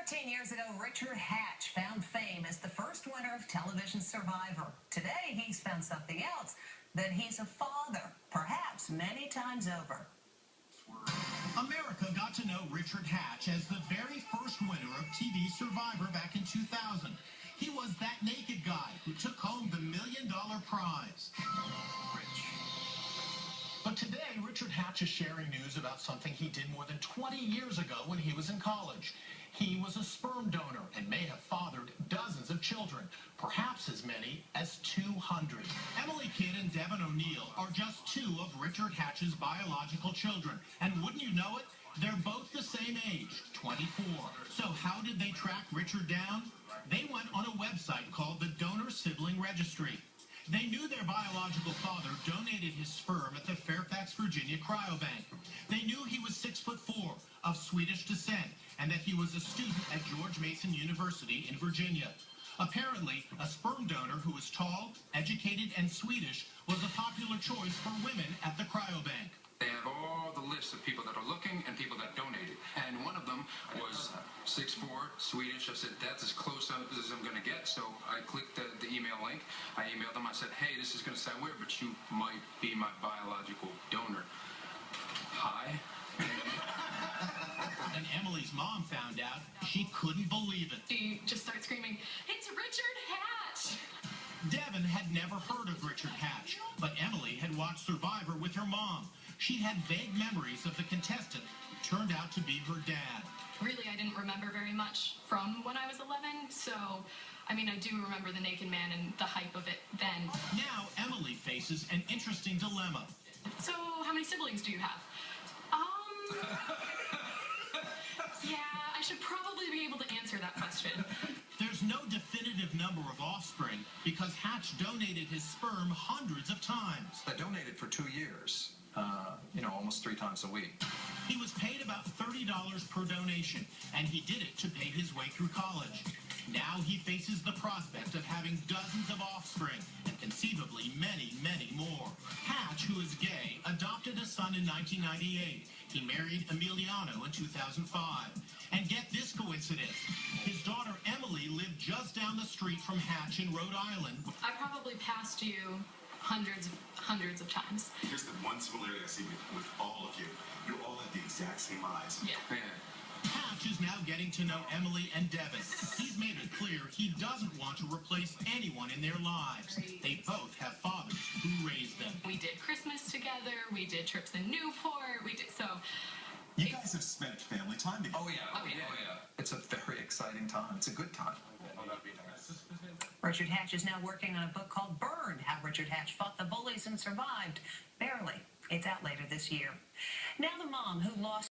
13 years ago, Richard Hatch found fame as the first winner of television Survivor. Today, he's found something else, that he's a father, perhaps many times over. America got to know Richard Hatch as the very first winner of TV Survivor back in 2000. He was that naked guy who took home the $1 million prize. But today, Richard Hatch is sharing news about something he did more than 20 years ago when he was in college. He was a sperm donor and may have fathered dozens of children, perhaps as many as 200. Emily Kidd and Devon are just two of Richard Hatch's biological children. And wouldn't you know it, they're both the same age, 24. So how did they track Richard down? They went on a website called the Donor Sibling Registry. They knew their biological father donated his sperm at the Fairfax, Virginia cryobank. They knew he was 6'4", of Swedish descent, and that he was a student at George Mason University in Virginia. Apparently, a sperm donor who was tall, educated, and Swedish was a popular choice for women at the cryobank. They have all the lists of people that are looking and people that donated. And one of them was 6'4", Swedish. I said, that's as close as I'm going to get. So I clicked the email link. I emailed them. I said, hey, this is going to sound weird, but you might be my biological donor. Hi. And Emily's mom found out. She couldn't believe it. She just started screaming, it's Richard Hatch! Devon had never heard of Richard Hatch, but Emily had watched Survivor with her mom. She had vague memories of the contestant who turned out to be her dad. Really, I didn't remember very much from when I was 11, so, I mean, I do remember the naked man and the hype of it then. Now, Emily faces an interesting dilemma. So, how many siblings do you have? Yeah, I should probably be able to answer that question. There's no definitive number of offspring because Hatch donated his sperm hundreds of times. I donated for 2 years, almost 3 times a week. He was paid about $30 per donation, and he did it to pay his way through college. Now he faces the prospect of having dozens of offspring, and conceivably many, many more. Hatch, who is gay, adopted a son in 1998. He married Emiliano in 2005. And get this coincidence. His daughter Emily lived just down the street from Hatch in Rhode Island. I probably passed you hundreds of times. Here's the one similarity I see with all of you. You all have the exact same eyes. Yeah. Hatch is now getting to know Emily and Devon. He's made it clear he doesn't want to replace anyone in their lives. They both have fathers who raised them. We did Christmas together. We did trips in Newport. You guys have spent family time together. Oh, yeah. Oh, yeah. It's a very exciting time. It's a good time. Richard Hatch is now working on a book called Burned, How Richard Hatch Fought the Bullies and Survived. Barely. It's out later this year. Now the mom who lost